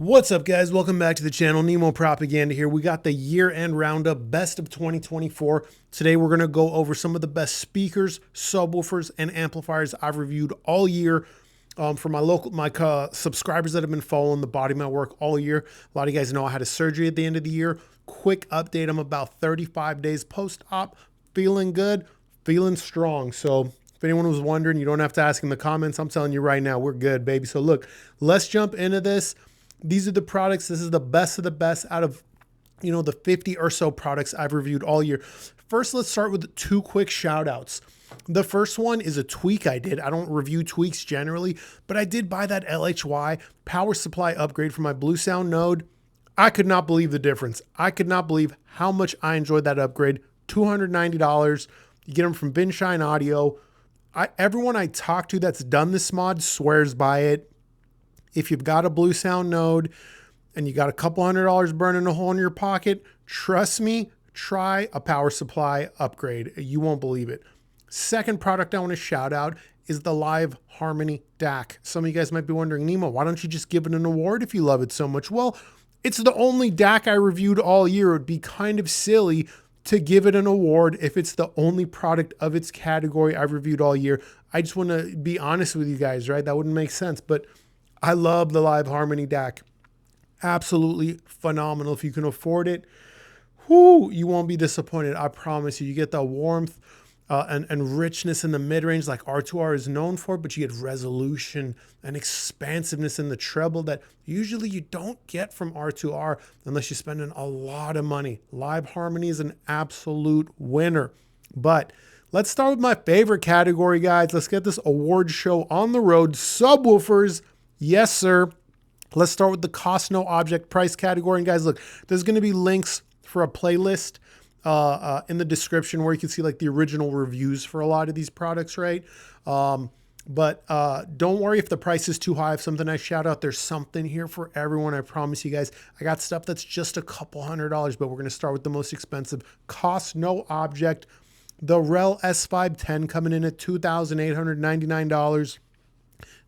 What's up, guys? Welcome back to the channel. Nemo Propaganda here. We got the year-end roundup, best of 2024. Today, we're going to go over some of the best speakers, subwoofers, and amplifiers I've reviewed all year. For my subscribers that have been following the body of my work all year. A lot of you guys know I had a surgery at the end of the year. Quick update: I'm about 35 days post-op, feeling good, feeling strong. So if anyone was wondering, you don't have to ask in the comments. I'm telling you right now, we're good, baby. So look, let's jump into this. These are the products. This is the best of the best out of, the 50 or so products I've reviewed all year. First, let's start with two quick shout outs. The first one is a tweak I did. I don't review tweaks generally, but I did buy that LHY power supply upgrade for my Blue Sound node. I could not believe the difference. I could not believe how much I enjoyed that upgrade. $290. You get them from Binshine Audio. Everyone I talk to that's done this mod swears by it. If you've got a Blue Sound node and you got a couple $100 burning a hole in your pocket, trust me, try a power supply upgrade. You won't believe it. Second product I want to shout out is the Live Harmony DAC. Some of you guys might be wondering, Nemo, why don't you just give it an award if you love it so much? Well, it's the only DAC I reviewed all year. It would be kind of silly to give it an award if it's the only product of its category I've reviewed all year. I just want to be honest with you guys, right? That wouldn't make sense, but I love the Live Harmony DAC. Absolutely phenomenal. If you can afford it, you won't be disappointed. I promise you. You get the warmth and richness in the mid-range like R2R is known for, but you get resolution and expansiveness in the treble that usually you don't get from R2R unless you're spending a lot of money. Live Harmony is an absolute winner. But let's start with my favorite category, guys. Let's get this award show on the road. Subwoofers. Yes, sir. Let's start with the cost no object price category. And guys, look, there's going to be links for a playlist in the description where you can see like the original reviews for a lot of these products, right? But don't worry if the price is too high. If something I shout out, there's something here for everyone. I promise you guys. I got stuff that's just a couple $100, but we're going to start with the most expensive. Cost no object. The Rel S510 coming in at $2,899.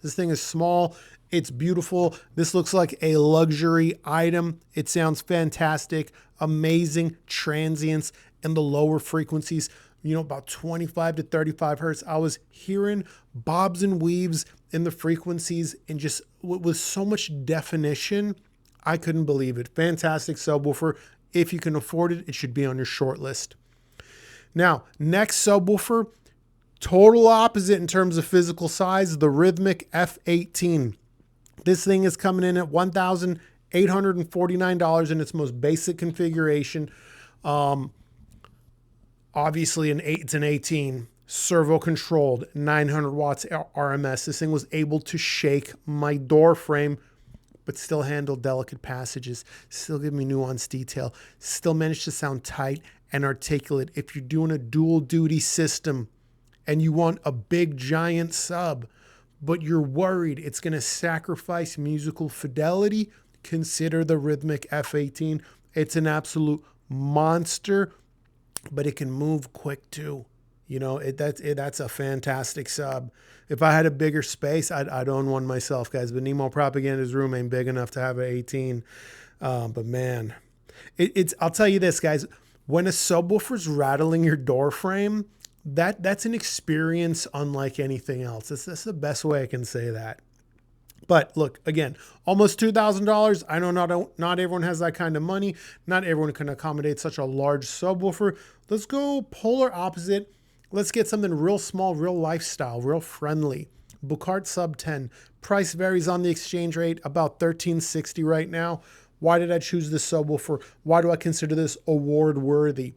This thing is small. It's beautiful. This looks like a luxury item. It sounds fantastic. Amazing transients in the lower frequencies, about 25 to 35 hertz. I was hearing bobs and weaves in the frequencies and just with so much definition. I couldn't believe it. Fantastic subwoofer. If you can afford it, it should be on your short list. Now, next subwoofer, total opposite in terms of physical size, the Rhythmic F18. This thing is coming in at $1,849 in its most basic configuration. Obviously, it's an 18, servo controlled, 900 watts RMS. This thing was able to shake my door frame, but still handle delicate passages, still give me nuanced detail, still manage to sound tight and articulate. If you're doing a dual duty system and you want a big giant sub, but you're worried it's going to sacrifice musical fidelity, consider the Rhythmic F18. It's an absolute monster, but it can move quick too. That's a fantastic sub. If I had a bigger space, I'd own one myself, guys. But Nemo Propaganda's room ain't big enough to have an 18. But man, I'll tell you this, guys. When a subwoofer's rattling your door frame, that's an experience unlike anything else. That's the best way I can say that. But look, again, almost $2,000. I know not everyone has that kind of money. Not everyone can accommodate such a large subwoofer. Let's go polar opposite. Let's get something real small, real lifestyle, real friendly. Bucart Sub 10. Price varies on the exchange rate, about $1,360 right now. Why did I choose this subwoofer? Why do I consider this award worthy?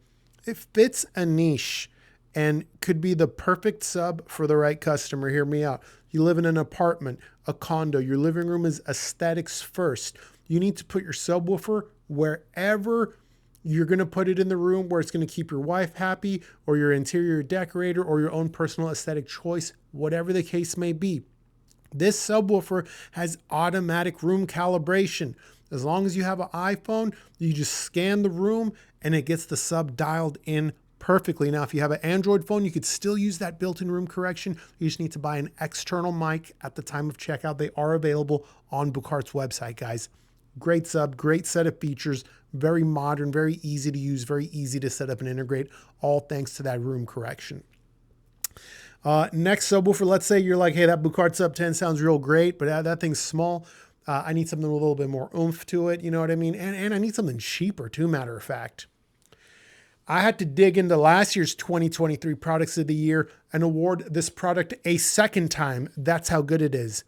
It fits a niche and could be the perfect sub for the right customer. Hear me out. You live in an apartment, a condo. Your living room is aesthetics first. You need to put your subwoofer wherever you're going to put it in the room, where it's going to keep your wife happy, or your interior decorator, or your own personal aesthetic choice, whatever the case may be. This subwoofer has automatic room calibration. As long as you have an iPhone, you just scan the room and it gets the sub dialed in perfectly. Now, if you have an Android phone, you could still use that built-in room correction. You just need to buy an external mic at the time of checkout. They are available on Bucart's website, guys. Great sub, great set of features, very modern, very easy to use, very easy to set up and integrate, all thanks to that room correction. Next subwoofer, let's say you're like, hey, that Bucard Sub 10 sounds real great, but that thing's small. I need something with a little bit more oomph to it, you know what I mean? And I need something cheaper too, matter of fact. I had to dig into last year's 2023 products of the year and award this product a second time. That's how good it is.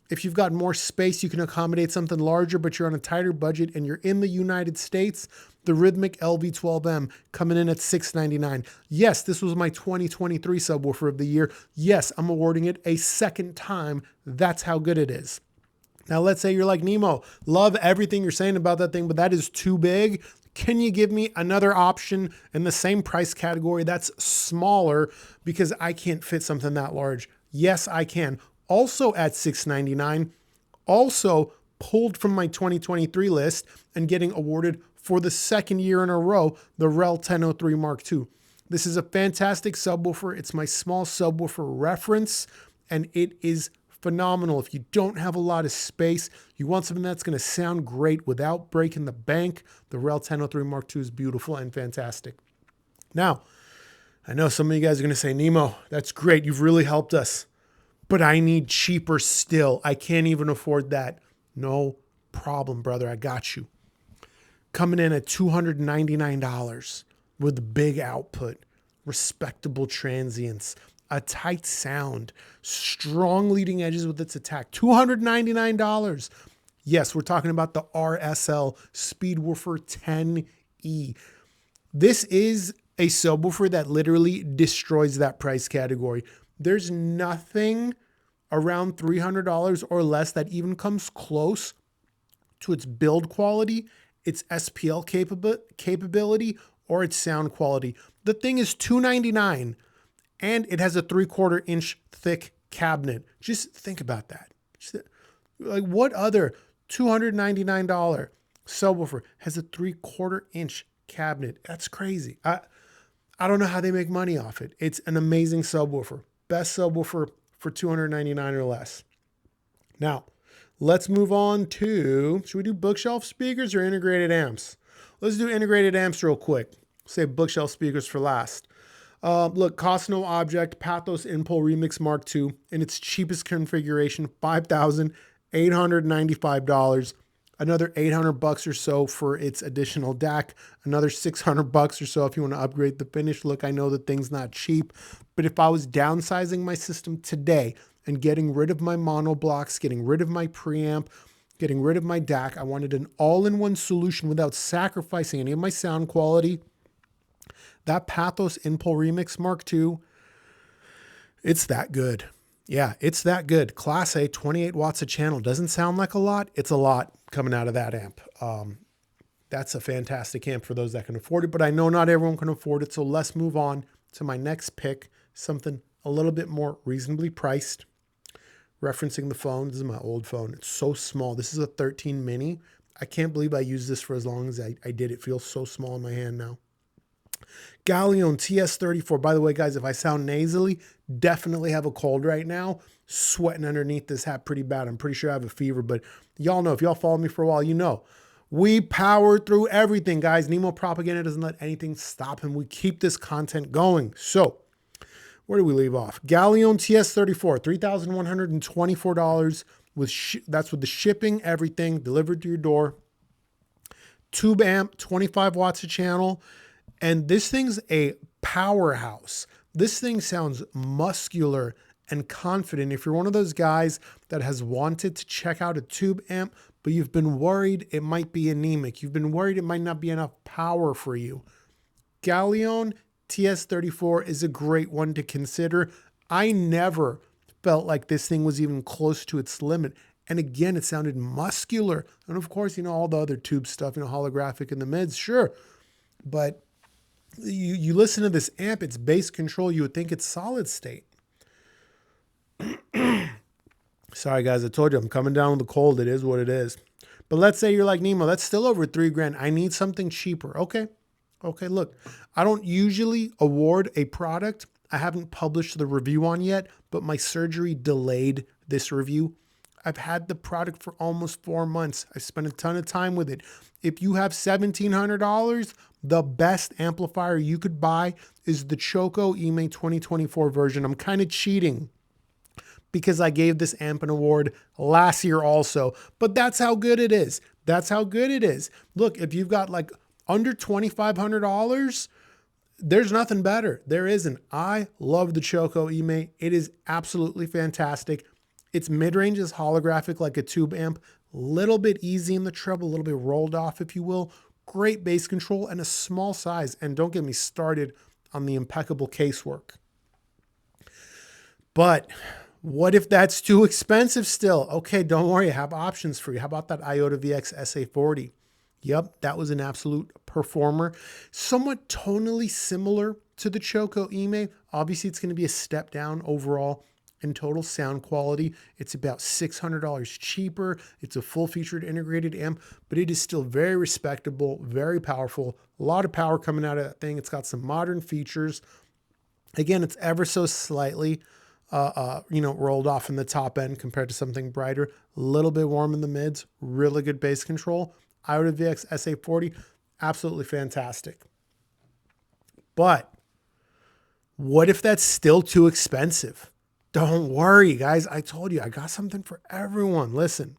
If you've got more space, you can accommodate something larger, but you're on a tighter budget and you're in the United States, the Rhythmic LV12M coming in at $699. Yes, this was my 2023 subwoofer of the year. Yes, I'm awarding it a second time. That's how good it is. Now, let's say you're like, Nemo, love everything you're saying about that thing, but that is too big. Can you give me another option in the same price category that's smaller because I can't fit something that large? Yes, I can. Also at $699, also pulled from my 2023 list and getting awarded for the second year in a row, the Rel 1003 Mark II. This is a fantastic subwoofer. It's my small subwoofer reference, and it is phenomenal. If you don't have a lot of space, you want something that's going to sound great without breaking the bank, the Rel 1003 Mark II is beautiful and fantastic. Now, I know some of you guys are going to say, Nemo, that's great. You've really helped us, but I need cheaper still. I can't even afford that. No problem, brother. I got you. Coming in at $299 with big output, respectable transients, a tight sound, strong leading edges with its attack. $299. Yes, we're talking about the RSL Speedwoofer 10E. This is a subwoofer that literally destroys that price category. There's nothing around $300 or less that even comes close to its build quality, its SPL capability, or its sound quality. The thing is $299. And it has a 3/4 inch thick cabinet. Just think about that. Like, what other $299 subwoofer has a 3/4 inch cabinet? That's crazy. I don't know how they make money off it. It's an amazing subwoofer. Best subwoofer for $299 or less. Now, let's move on to, should we do bookshelf speakers or integrated amps? Let's do integrated amps real quick. Save bookshelf speakers for last. Look, cost no object, Pathos Impulse Remix Mark II in its cheapest configuration, $5,895. Another $800 or so for its additional DAC. Another $600 or so if you want to upgrade the finish. Look, I know the thing's not cheap, but if I was downsizing my system today and getting rid of my mono blocks, getting rid of my preamp, getting rid of my DAC, I wanted an all-in-one solution without sacrificing any of my sound quality. That Pathos Impulse Remix Mark II, it's that good. Yeah, it's that good. Class A, 28 watts a channel. Doesn't sound like a lot. It's a lot coming out of that amp. That's a fantastic amp for those that can afford it, but I know not everyone can afford it, so let's move on to my next pick, something a little bit more reasonably priced. Referencing the phone, this is my old phone. It's so small. This is a 13 mini. I can't believe I used this for as long as I did. It feels so small in my hand now. Galleon TS34. By the way, guys, if I sound nasally, definitely have a cold right now. Sweating underneath this hat pretty bad. I'm pretty sure I have a fever, but y'all know, if y'all follow me for a while, you know. We power through everything, guys. Nemo Propaganda doesn't let anything stop him. We keep this content going. So, where do we leave off? Galleon TS34, $3,124 that's with the shipping, everything delivered to your door. Tube amp, 25 watts a channel. And this thing's a powerhouse. This thing sounds muscular and confident. If you're one of those guys that has wanted to check out a tube amp, but you've been worried it might be anemic, you've been worried it might not be enough power for you, Galleon TS34 is a great one to consider. I never felt like this thing was even close to its limit. And again, it sounded muscular. And of course, you know, all the other tube stuff, you know, holographic in the mids, sure. But you listen to this amp, it's bass control, you would think it's solid state. Sorry guys, I told you I'm coming down with the cold. It is what it is. But let's say you're like, Nemo, that's still over $3,000. I need something cheaper. Okay, look, I don't usually award a product I haven't published the review on yet, but my surgery delayed this review. I've had the product for almost 4 months. I spent a ton of time with it. If you have $1,700, the best amplifier you could buy is the Choco EMA 2024 version. I'm kind of cheating because I gave this amp an award last year also, but that's how good it is. That's how good it is. Look, if you've got like under $2,500, there's nothing better. There isn't. I love the Choco EMA. It is absolutely fantastic. Its mid-range is holographic like a tube amp, little bit easy in the treble, a little bit rolled off, if you will. Great bass control and a small size. And don't get me started on the impeccable casework. But what if that's too expensive still? Okay, don't worry, I have options for you. How about that Iota VX SA40? Yep, that was an absolute performer. Somewhat tonally similar to the Choco EMA. Obviously, it's going to be a step down overall in total sound quality. It's about $600 cheaper. It's a full-featured integrated amp, but it is still very respectable, very powerful. A lot of power coming out of that thing. It's got some modern features. Again, it's ever so slightly rolled off in the top end compared to something brighter. A little bit warm in the mids. Really good bass control. Iota VX SA40, absolutely fantastic. But what if that's still too expensive? Don't worry, guys. I told you, I got something for everyone. Listen,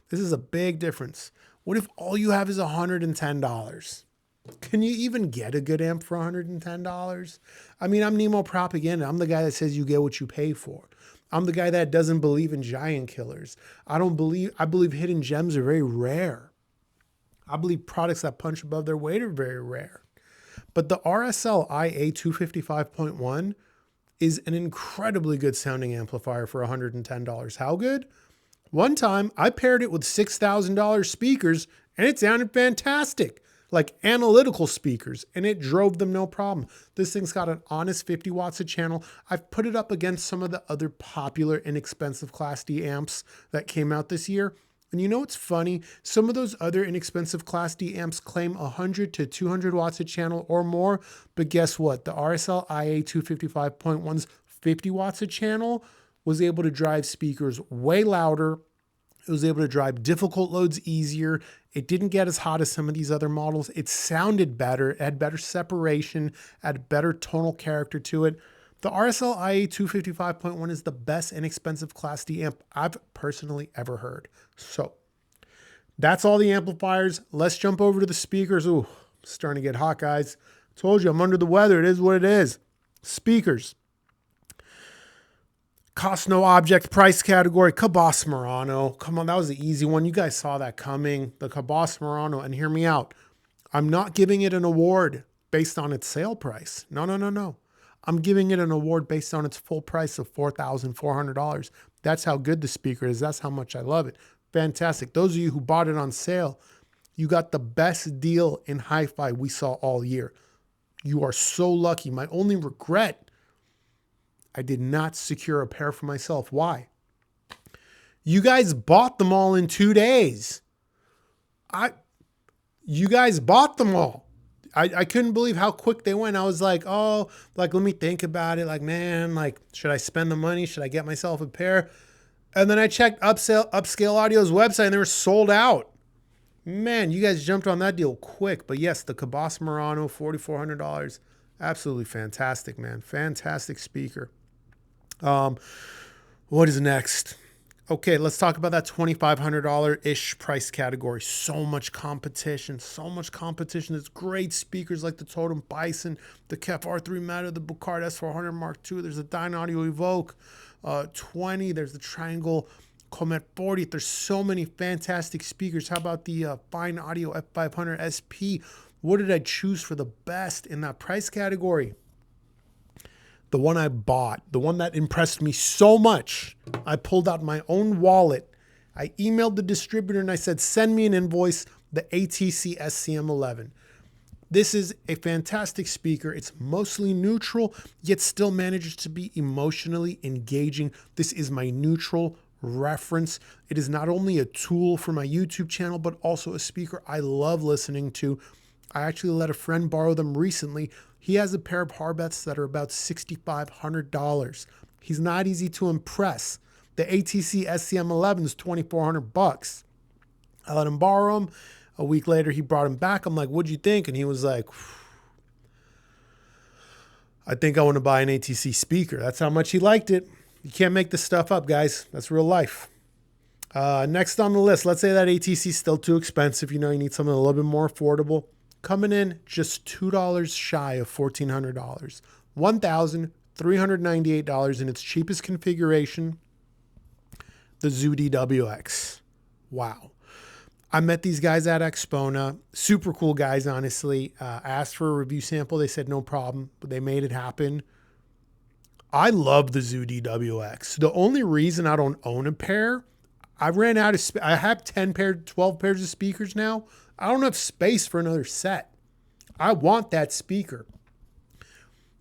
this is a big difference. What if all you have is $110? Can you even get a good amp for $110? I mean, I'm Nemo Propaganda. I'm the guy that says you get what you pay for. I'm the guy that doesn't believe in giant killers. I believe hidden gems are very rare. I believe products that punch above their weight are very rare. But the RSL IA 255.1 is an incredibly good sounding amplifier for $110. How good? One time I paired it with $6,000 speakers and it sounded fantastic, like analytical speakers, and it drove them no problem. This thing's got an honest 50 watts a channel. I've put it up against some of the other popular inexpensive Class D amps that came out this year. And you know what's funny? Some of those other inexpensive Class D amps claim 100 to 200 watts a channel or more. But guess what? The RSL IA 255.1's 50 watts a channel was able to drive speakers way louder. It was able to drive difficult loads easier. It didn't get as hot as some of these other models. It sounded better. It had better separation, had better tonal character to it. The RSL IA 255.1 is the best inexpensive Class D amp I've personally ever heard. So that's all the amplifiers. Let's jump over to the speakers. Ooh, starting to get hot, guys. Told you I'm under the weather. It is what it is. Speakers. Cost no object price category. Cabas Murano. Come on, that was the easy one. You guys saw that coming. The Cabas Murano. And hear me out. I'm not giving it an award based on its sale price. No. I'm giving it an award based on its full price of $4,400. That's how good the speaker is. That's how much I love it. Fantastic. Those of you who bought it on sale, you got the best deal in HiFi we saw all year. You are so lucky. My only regret, I did not secure a pair for myself. Why? You guys bought them all in 2 days. You guys bought them all. I couldn't believe how quick they went. I was like, oh, like, let me think about it. Like, man, like, should I spend the money? Should I get myself a pair? And then I checked Upscale Audio's website and they were sold out. Man, you guys jumped on that deal quick. But yes, the Cabas Murano, $4,400. Absolutely fantastic, man. Fantastic speaker. What is next? Okay, let's talk about that $2,500-ish price category. So much competition. There's great speakers like the Totem Bison, the Kef R3 Meta, the Bucard S400 Mark II. There's the Dynaudio Evoke 20. There's the Triangle Comet 40. There's so many fantastic speakers. How about the Fine Audio F500 SP? What did I choose for the best in that price category? The one I bought, the one that impressed me so much, I pulled out my own wallet. I emailed the distributor and I said, send me an invoice, the ATC SCM11. This is a fantastic speaker. It's mostly neutral, yet still manages to be emotionally engaging. This is my neutral reference. It is not only a tool for my YouTube channel, but also a speaker I love listening to. I actually let a friend borrow them recently. He has a pair of Harbets that are about $6,500. He's not easy to impress, The ATC SCM11 is $2,400. I let him borrow him. A week later, he brought him back. I'm like, what'd you think? And he was like, I think I want to buy an ATC speaker. That's how much he liked it. You can't make this stuff up, guys. That's real life. Next on the list, let's say that ATC is still too expensive. You know, you need something a little bit more affordable. Coming in just $2 shy of $1,400. $1,398 in its cheapest configuration, the Zoo DWX. Wow. I met these guys at Expona. Super cool guys, honestly. I asked for a review sample. They said no problem, but they made it happen. I love the Zoo DWX. The only reason I don't own a pair, I ran out of I have 12 pairs of speakers now. I don't have space for another set. I want that speaker.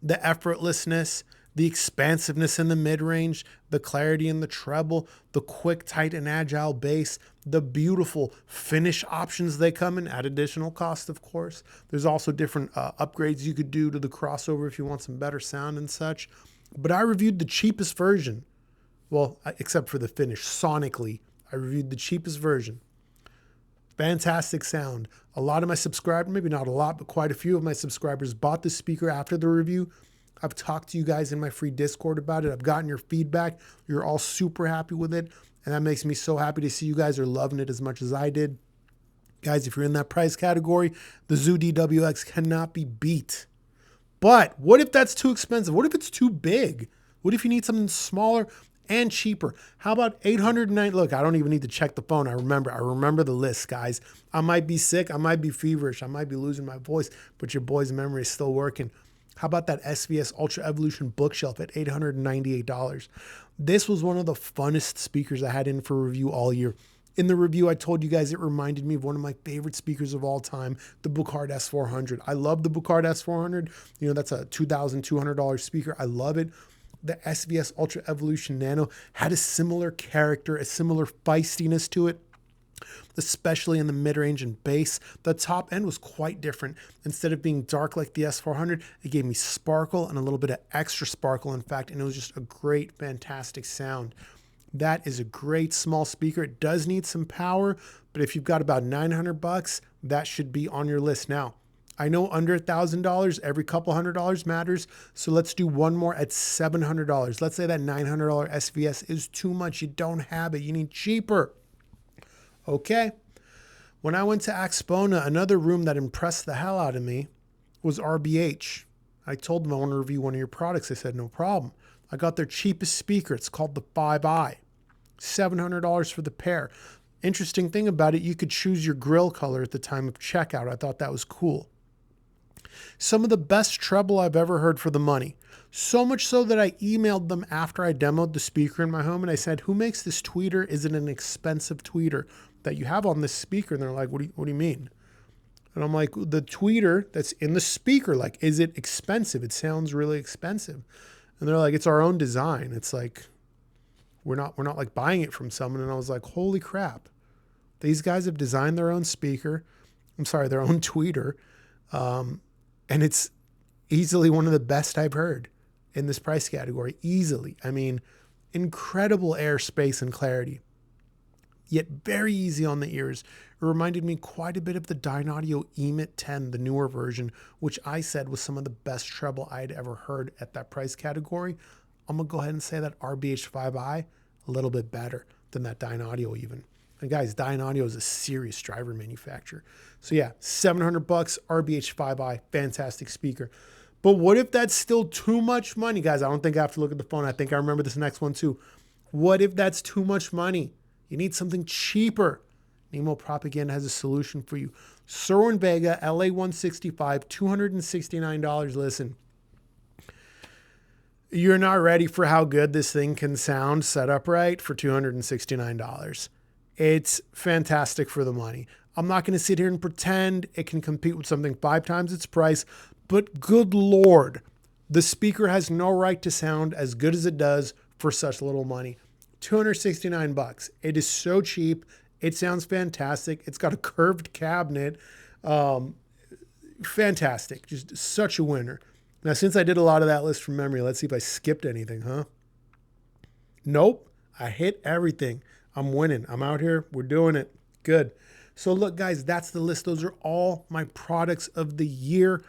The effortlessness, the expansiveness in the mid-range, the clarity in the treble, the quick, tight, and agile bass, the beautiful finish options they come in at additional cost, of course. There's also different upgrades you could do to the crossover if you want some better sound and such. But I reviewed the cheapest version. Well, except for the finish. Sonically, I reviewed the cheapest version. Fantastic sound. A lot of my subscribers, maybe not a lot, but quite a few of my subscribers bought the speaker after the review. I've talked to you guys in my free Discord about it. I've gotten your feedback. You're all super happy with it. And that makes me so happy to see you guys are loving it as much as I did. Guys, if you're in that price category, the Zoo DWX cannot be beat. But what if that's too expensive? What if it's too big? What if you need something smaller and cheaper? How about $809? Look, I don't even need to check the phone. I remember the list, guys. I might be sick. I might be feverish. I might be losing my voice, but your boy's memory is still working. How about that SVS Ultra Evolution bookshelf at $898? This was one of the funnest speakers I had in for review all year. In the review, I told you guys it reminded me of one of my favorite speakers of all time, the Buchard S400. I love the Buchard S400. You know, that's a $2,200 speaker. I love it. The SVS Ultra Evolution Nano had a similar character, a similar feistiness to it, especially in the mid-range and bass. The top end was quite different. Instead of being dark like the S400, it gave me sparkle and a little bit of extra sparkle, in fact, and it was just a great, fantastic sound. That is a great small speaker. It does need some power, but if you've got about $900, that should be on your list. Now, I know under $1,000, every couple $100 matters. So let's do one more at $700. Let's say that $900 SVS is too much. You don't have it. You need cheaper. Okay. When I went to Expona, another room that impressed the hell out of me was RBH. I told them I want to review one of your products. They said, no problem. I got their cheapest speaker. It's called the 5i. $700 for the pair. Interesting thing about it, you could choose your grill color at the time of checkout. I thought that was cool. Some of the best treble I've ever heard for the money. So much so that I emailed them after I demoed the speaker in my home and I said, who makes this tweeter? Is it an expensive tweeter that you have on this speaker? And they're like, what do you mean? And I'm like, the tweeter that's in the speaker, like, is it expensive? It sounds really expensive. And they're like, it's our own design. It's like, we're not like buying it from someone. And I was like, holy crap. These guys have designed their own speaker. I'm sorry, their own tweeter. And it's easily one of the best I've heard in this price category. Easily. I mean, incredible airspace and clarity, yet very easy on the ears. It reminded me quite a bit of the Dynaudio EMIT 10, the newer version, which I said was some of the best treble I had ever heard at that price category. I'm going to go ahead and say that RBH 5i, a little bit better than that Dynaudio even. And guys, Dynaudio is a serious driver manufacturer. So yeah, $700, RBH 5i, fantastic speaker. But what if that's still too much money? Guys, I don't think I have to look at the phone. I think I remember this next one too. What if that's too much money? You need something cheaper. Nemo Propaganda has a solution for you. Cerwin Vega, LA165, $269. Listen, you're not ready for how good this thing can sound set up right for $269. It's fantastic for the money. I'm not going to sit here and pretend it can compete with something 5 times its price, but good Lord, the speaker has no right to sound as good as it does for such little money. $269. It is so cheap. It sounds fantastic. It's got a curved cabinet. Fantastic. Just such a winner. Now, since I did a lot of that list from memory, let's see if I skipped anything, huh? Nope. I hit everything. I'm winning. I'm out here. We're doing it. Good. So look, guys, that's the list. Those are all my products of the year.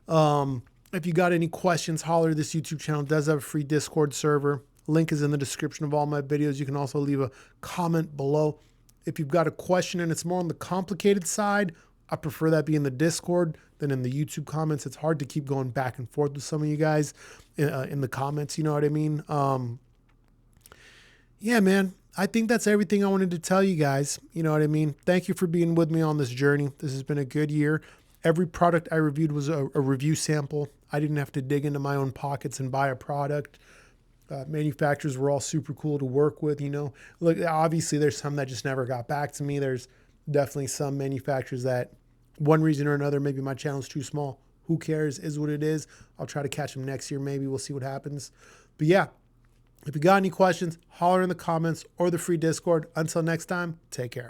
If you got any questions, holler. This YouTube channel does have a free Discord server. Link is in the description of all my videos. You can also leave a comment below. If you've got a question and it's more on the complicated side, I prefer that be in the Discord than in the YouTube comments. It's hard to keep going back and forth with some of you guys in the comments. You know what I mean? Yeah, man. I think that's everything I wanted to tell you guys. You know what I mean? Thank you for being with me on this journey. This has been a good year. Every product I reviewed was a review sample. I didn't have to dig into my own pockets and buy a product. Manufacturers were all super cool to work with, you know. Look, obviously there's some that just never got back to me. There's definitely some manufacturers that one reason or another, maybe my channel's too small. Who cares? Is what it is. I'll try to catch them next year. Maybe we'll see what happens. But yeah, if you got any questions, holler in the comments or the free Discord. Until next time, take care.